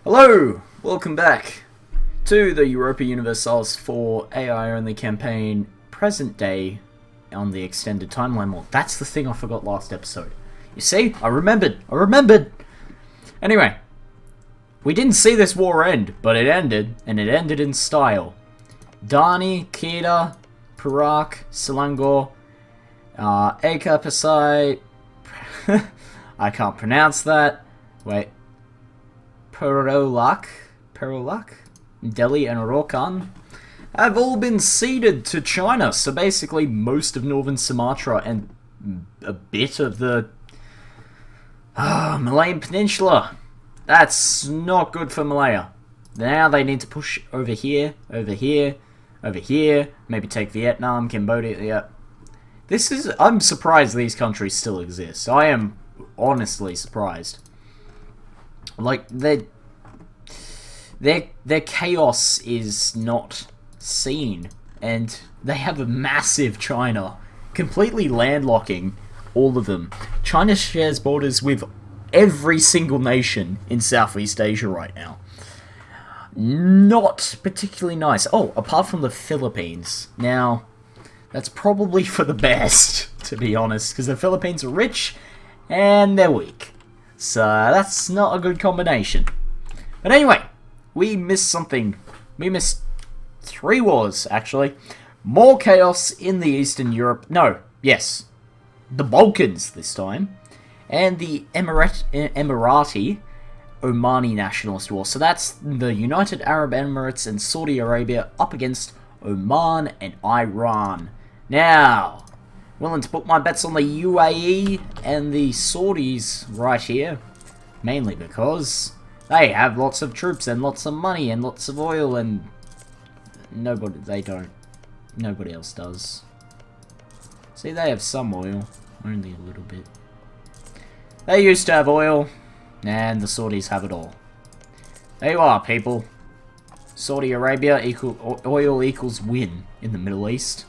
Hello! Welcome back to the Europa Universalis 4 AI-only campaign, present day, on the extended timeline mode. That's the thing I forgot last episode. You see? I remembered! Anyway, we didn't see this war end, but it ended, and it ended in style. Dani, Kida, Perak, Selangor, Eka Pasai, I can't pronounce that. Wait. Perolak, Delhi and Rokan have all been ceded to China. So basically most of northern Sumatra and a bit of the Malayan Peninsula. That's not good for Malaya. Now they need to push over here, maybe take Vietnam, Cambodia, yeah. I'm surprised these countries still exist. I am honestly surprised. Like, their chaos is not seen, and they have a massive China, completely landlocking all of them. China shares borders with every single nation in Southeast Asia right now. Not particularly nice. Oh, apart from the Philippines. Now, that's probably for the best, to be honest, because the Philippines are rich, and they're weak. So that's not a good combination. But anyway, we missed something. We missed 3 wars, actually. More chaos in the Eastern Europe. No, yes. The Balkans this time. And the Emirati Omani Nationalist War. So that's the United Arab Emirates and Saudi Arabia up against Oman and Iran. Now, willing to put my bets on the UAE and the Saudis right here. Mainly because they have lots of troops and lots of money and lots of oil, and nobody else does. See, they have some oil. Only a little bit. They used to have oil, and the Saudis have it all. There you are, people. Saudi Arabia oil equals win in the Middle East.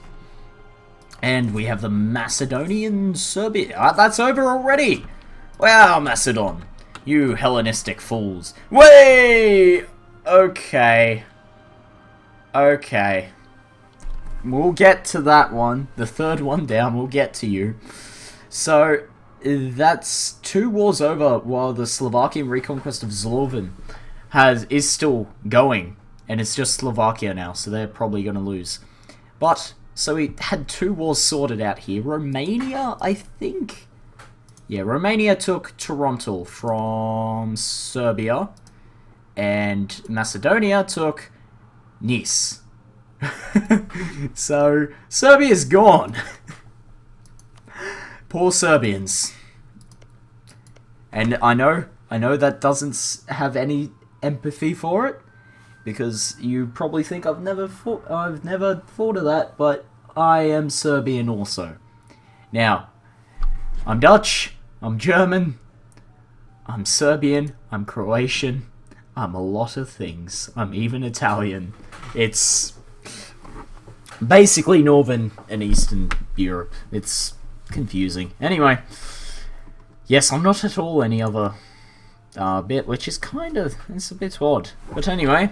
And we have the Macedonian Serbia. That's over already! Wow, Macedon. You Hellenistic fools. Way! Okay. Okay. We'll get to that one. The third one down, we'll get to you. So, that's 2 wars over while the Slovakian reconquest of Zloven is still going. And it's just Slovakia now, so they're probably going to lose. But so we had 2 wars sorted out here. Romania, I think. Yeah, Romania took Toronto from Serbia. And Macedonia took Nice. So, Serbia's gone. Poor Serbians. And I know that doesn't have any empathy for it. Because you probably think I've never thought of that, but I am Serbian also. Now, I'm Dutch, I'm German, I'm Serbian, I'm Croatian, I'm a lot of things. I'm even Italian. It's basically Northern and Eastern Europe. It's confusing. Anyway, yes, I'm not at all any other bit, which is it's a bit odd. But anyway,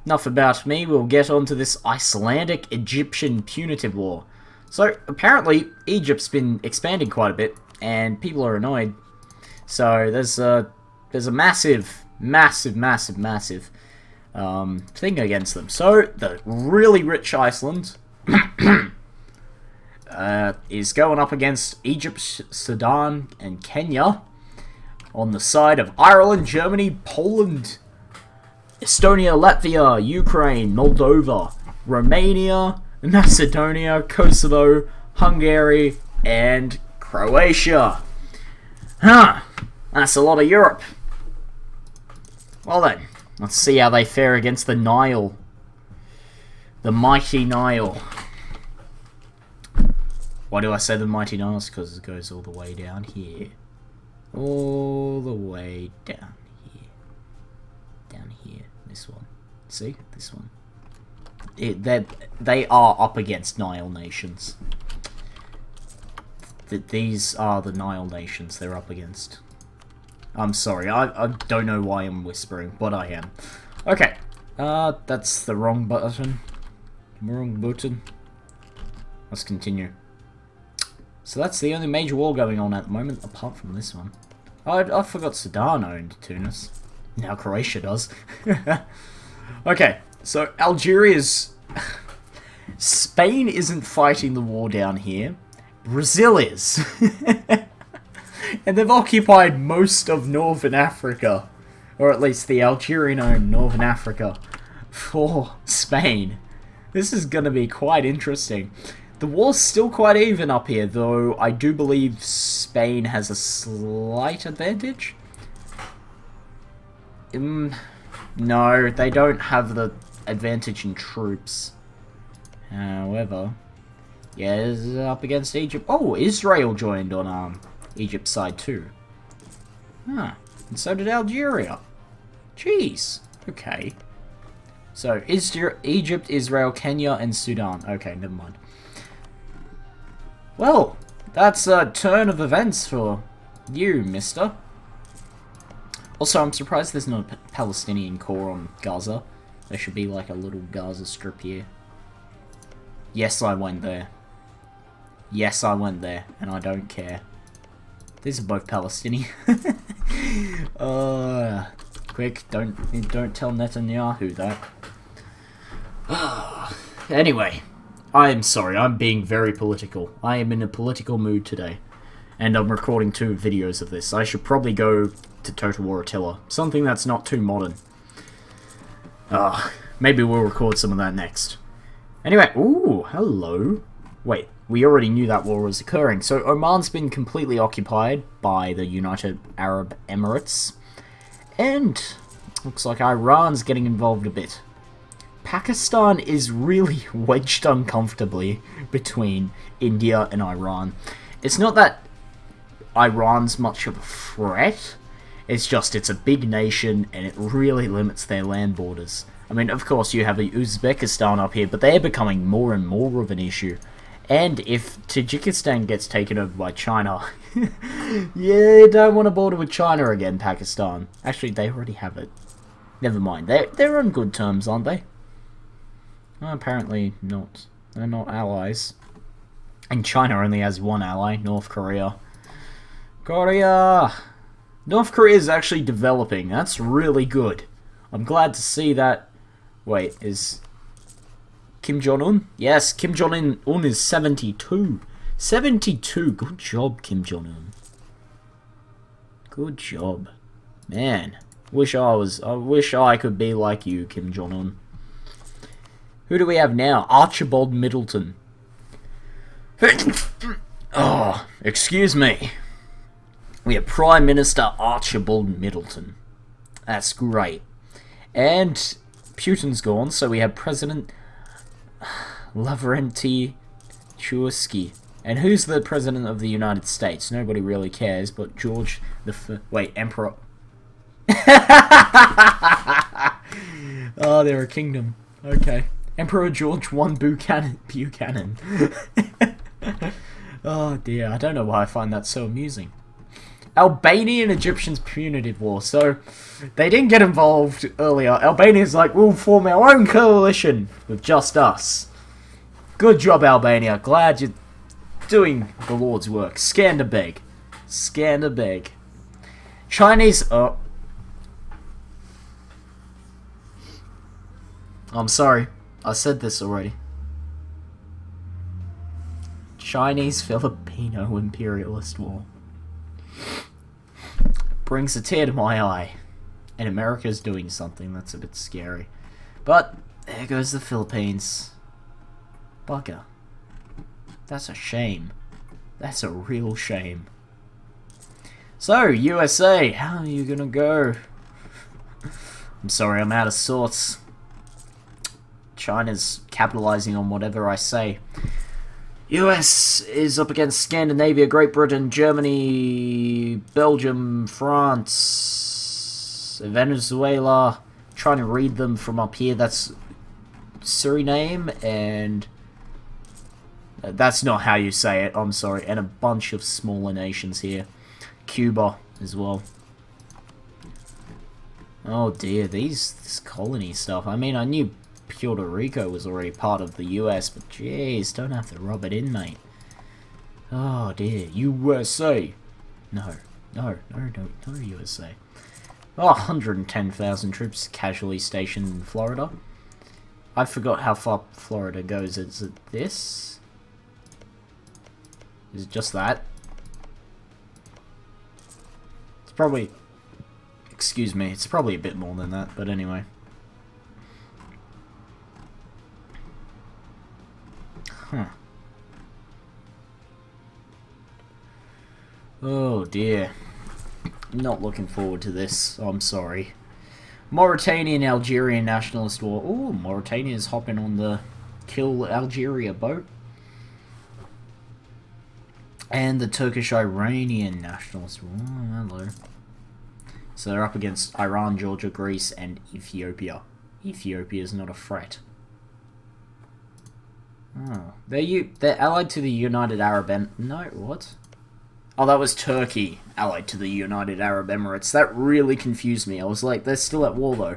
enough about me, we'll get on to this Icelandic-Egyptian punitive war. So, apparently, Egypt's been expanding quite a bit, and people are annoyed. So, there's a massive thing against them. So, the really rich Iceland is going up against Egypt, Sudan, and Kenya on the side of Ireland, Germany, Poland, Estonia, Latvia, Ukraine, Moldova, Romania, Macedonia, Kosovo, Hungary, and Croatia. That's a lot of Europe. Well then, let's see how they fare against the Nile. The mighty Nile. Why do I say the mighty Nile? It's because it goes all the way down here. All the way down here. Down here. This one. See? This one. They are up against Nile nations. These are the Nile nations they're up against. I'm sorry, I don't know why I'm whispering, but I am. Okay, that's the wrong button. Wrong button. Let's continue. So that's the only major war going on at the moment, apart from this one. I forgot Sudan owned Tunis. Now Croatia does. Okay, so Algeria's... Spain isn't fighting the war down here. Brazil is. And they've occupied most of Northern Africa. Or at least the Algerian-owned Northern Africa. For Spain. This is going to be quite interesting. The war's still quite even up here, though I do believe Spain has a slight advantage. No, they don't have the advantage in troops. However, yeah, it's up against Egypt. Oh, Israel joined on Egypt's side too. Huh, and so did Algeria. Jeez, okay. So, Egypt, Israel, Kenya, and Sudan. Okay, never mind. Well, that's a turn of events for you, mister. Also, I'm surprised there's no Palestinian core on Gaza. There should be like a little Gaza strip here. Yes, I went there. Yes, I went there, and I don't care. These are both Palestinian. Quick, don't tell Netanyahu that. Anyway, I am sorry, I'm being very political. I am in a political mood today. And I'm recording 2 videos of this. I should probably go to Total War Attila. Something that's not too modern. Maybe we'll record some of that next. Anyway, ooh, hello. Wait, we already knew that war was occurring. So Oman's been completely occupied by the United Arab Emirates. And looks like Iran's getting involved a bit. Pakistan is really wedged uncomfortably between India and Iran. It's not that Iran's much of a threat, it's just it's a big nation and it really limits their land borders. I mean, of course you have Uzbekistan up here, but they're becoming more and more of an issue. And if Tajikistan gets taken over by China, yeah, you don't want to border with China again, Pakistan. Actually, they already have it. Never mind, they're on good terms, aren't they? Well, apparently not. They're not allies. And China only has one ally, North Korea. North Korea is actually developing. That's really good. I'm glad to see that. Wait, is Kim Jong-un? Yes, Kim Jong-un is 72. 72. Good job, Kim Jong-un. Good job. Man, I wish I could be like you, Kim Jong-un. Who do we have now? Archibald Middleton. Oh, excuse me. We have Prime Minister Archibald Middleton. That's great. And Putin's gone, so we have President Lavrenti Churski. And who's the President of the United States? Nobody really cares, but George the wait, Emperor. Oh, they're a kingdom. Okay. Emperor George I Buchanan. Oh dear, I don't know why I find that so amusing. Albania and Egyptians punitive war. So, they didn't get involved earlier. Albania's like, we'll form our own coalition with just us. Good job, Albania. Glad you're doing the Lord's work. Skanderbeg. Skanderbeg. Chinese... Oh. I'm sorry. I said this already. Chinese-Filipino imperialist war. Brings a tear to my eye. And America's doing something that's a bit scary. But, there goes the Philippines. Bugger. That's a shame. That's a real shame. So, USA, how are you gonna go? I'm sorry, I'm out of sorts. China's capitalizing on whatever I say. US is up against Scandinavia, Great Britain, Germany, Belgium, France, Venezuela. Trying to read them from up here. That's Suriname, and that's not how you say it, I'm sorry. And a bunch of smaller nations here. Cuba as well. Oh dear, this colony stuff. I mean, I knew Puerto Rico was already part of the US, but jeez, don't have to rub it in, mate. Oh dear, USA. No, USA. Oh, 110,000 troops casually stationed in Florida. I forgot how far Florida goes. Is it this? Is it just that? It's probably... Excuse me, it's probably a bit more than that, but anyway. Huh. Oh dear. Not looking forward to this. I'm sorry. Mauritanian Algerian nationalist war. Ooh, Mauritania's hopping on the kill Algeria boat. And the Turkish Iranian nationalist war. Oh, hello. So they're up against Iran, Georgia, Greece, and Ethiopia. Ethiopia is not a threat. Oh, they're allied to the United Arab No, what? Oh, that was Turkey, allied to the United Arab Emirates. That really confused me. I was like, they're still at war, though.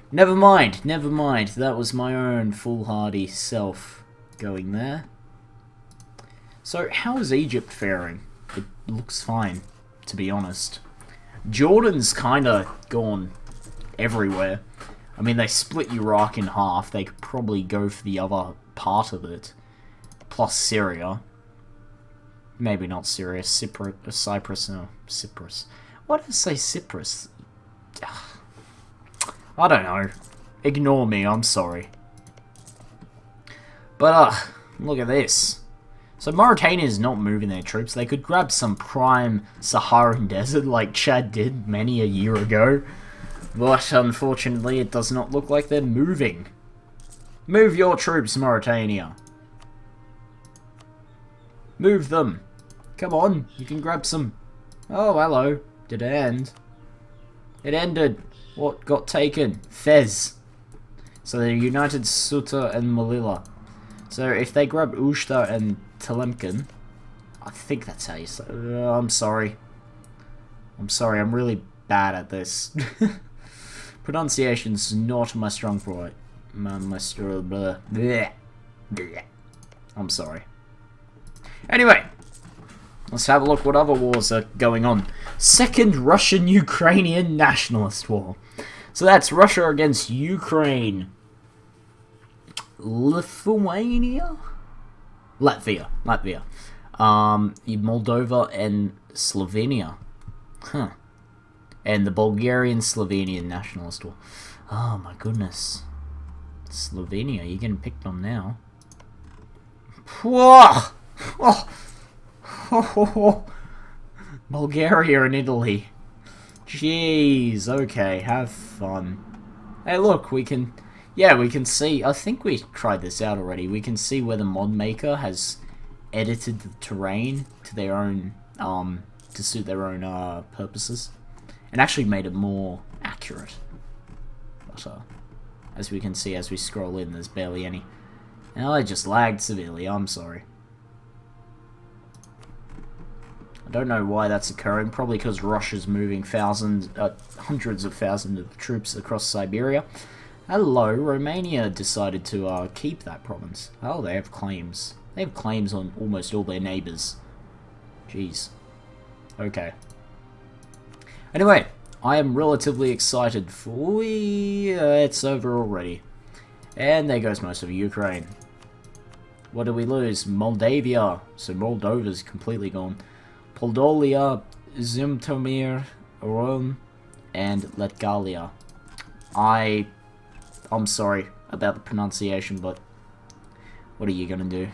Never mind, never mind. That was my own foolhardy self going there. So, how is Egypt faring? It looks fine, to be honest. Jordan's kinda gone everywhere. I mean, they split Iraq in half. They could probably go for the other part of it. Plus Syria. Maybe not Syria. Cyprus. No, Cyprus. Why did I say Cyprus? I don't know. Ignore me, I'm sorry. But, look at this. So Mauritania is not moving their troops. They could grab some prime Saharan desert like Chad did many a year ago. But unfortunately, it does not look like they're moving. Move your troops, Mauritania. Move them. Come on, you can grab some... Oh, hello. Did it end? It ended. What got taken? Fez. So they're united Ceuta and Melilla. So if they grab Ushta and Telemkin, I think that's how you say it. I'm sorry. I'm sorry, I'm really bad at this. Pronunciation's not my strong point. I'm sorry. Anyway, let's have a look what other wars are going on. Second Russian-Ukrainian nationalist war. So that's Russia against Ukraine. Lithuania? Latvia. Moldova and Slovenia. Huh. And the Bulgarian-Slovenian nationalist war. Oh my goodness. Slovenia, you're getting picked on now. Whoa! Oh. Bulgaria and Italy. Jeez, okay, have fun. Hey look, we can see, I think we tried this out already, we can see where the mod maker has edited the terrain to their own, to suit their own, purposes. And actually made it more accurate. But, as we can see as we scroll in, there's barely any. And I just lagged severely, I'm sorry. I don't know why that's occurring, probably because Russia's moving hundreds of thousands of troops across Siberia. Hello, Romania decided to keep that province. Oh, they have claims. They have claims on almost all their neighbours. Jeez. Okay. Anyway, I am relatively excited for... it's over already. And there goes most of Ukraine. What do we lose? Moldavia. So Moldova's completely gone. Podolia, Zymtomir, Rome, and Latgalia. I'm sorry about the pronunciation, but what are you gonna do?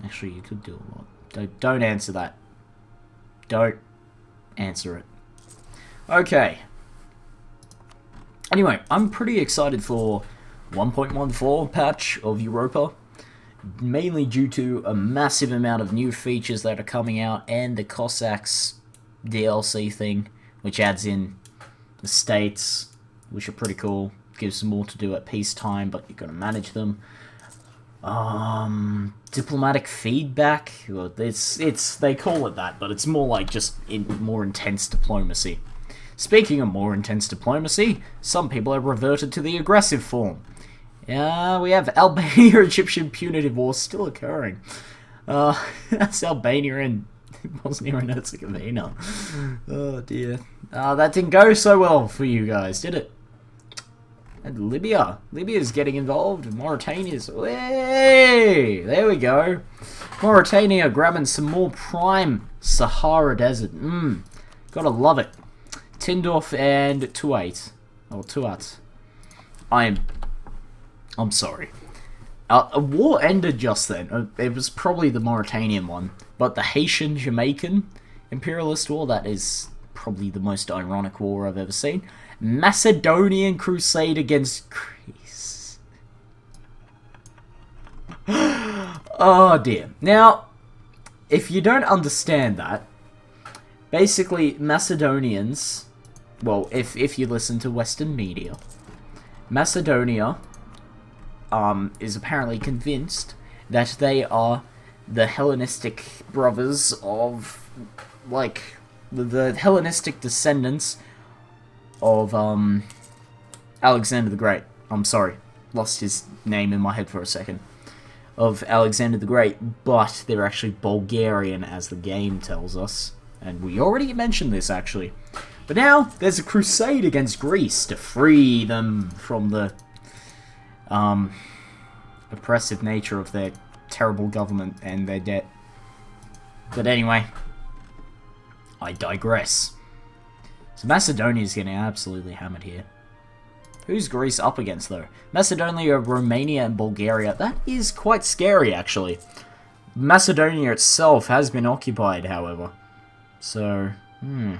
Actually, you could do a lot. Don't answer that. Don't answer it. Okay. Anyway, I'm pretty excited for 1.14 patch of Europa. Mainly due to a massive amount of new features that are coming out and the Cossacks DLC thing, which adds in the states, which are pretty cool. Gives some more to do at peacetime, but you've got to manage them. Diplomatic feedback. Well, it's they call it that, but it's more like just more intense diplomacy. Speaking of more intense diplomacy, some people have reverted to the aggressive form. We have Albania-Egyptian punitive war still occurring. That's Albania and Bosnia and Herzegovina. Oh dear. That didn't go so well for you guys, did it? And Libya. Libya's getting involved. Mauritania's... Hey! There we go. Mauritania grabbing some more prime Sahara Desert. Gotta love it. Tindorf and Tuat. Or Tuat. I'm sorry. A war ended just then. It was probably the Mauritanian one. But the Haitian-Jamaican imperialist war, that is probably the most ironic war I've ever seen. Macedonian crusade against Greece. Oh dear. Now, if you don't understand that, basically Macedonians, well, if you listen to Western media, Macedonia is apparently convinced that they are the Hellenistic brothers of, like, the Hellenistic descendants of Alexander the Great. I'm sorry, lost his name in my head for a second. Of Alexander the Great, but they're actually Bulgarian, as the game tells us. And we already mentioned this, actually. But now, there's a crusade against Greece to free them from the oppressive nature of their terrible government and their debt. But anyway, I digress. So Macedonia's getting absolutely hammered here. Who's Greece up against, though? Macedonia, Romania, and Bulgaria. That is quite scary, actually. Macedonia itself has been occupied, however. So, And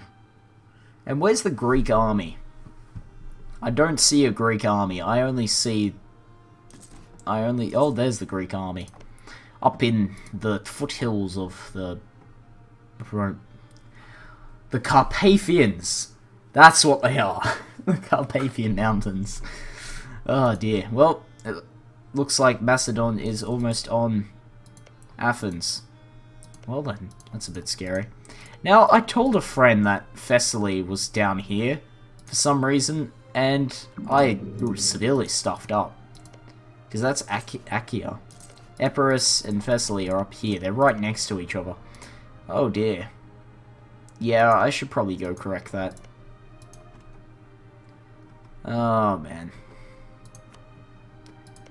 where's the Greek army? I don't see a Greek army. Oh, there's the Greek army. Up in the foothills of the Carpathians. That's what they are. The Carpathian Mountains. Oh dear. Well, it looks like Macedon is almost on Athens. Well then, that's a bit scary. Now, I told a friend that Thessaly was down here for some reason, and I severely stuffed up. Because that's Achaia. Epirus and Thessaly are up here. They're right next to each other. Oh dear. Yeah, I should probably go correct that. Oh, man.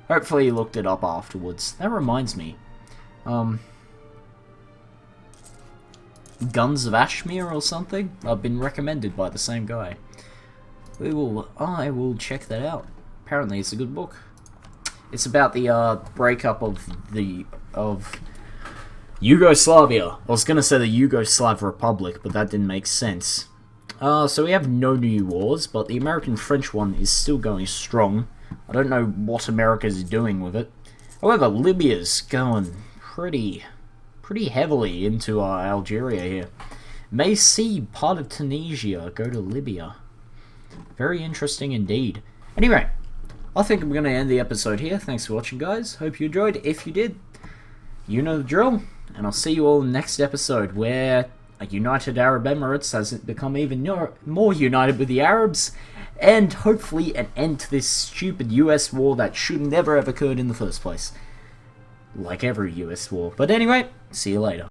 Hopefully he looked it up afterwards. That reminds me. Guns of Ashmere or something? I've been recommended by the same guy. I will check that out. Apparently it's a good book. It's about the breakup of Yugoslavia. I was gonna say the Yugoslav Republic, but that didn't make sense. So we have no new wars, but the American-French one is still going strong. I don't know what America's doing with it. However, Libya's going pretty heavily into Algeria here. May see part of Tunisia go to Libya. Very interesting indeed. Anyway, I think I'm going to end the episode here. Thanks for watching, guys. Hope you enjoyed. If you did, you know the drill. And I'll see you all in the next episode, where a United Arab Emirates has become even more united with the Arabs, and hopefully an end to this stupid US war that should never have occurred in the first place. Like every US war. But anyway, see you later.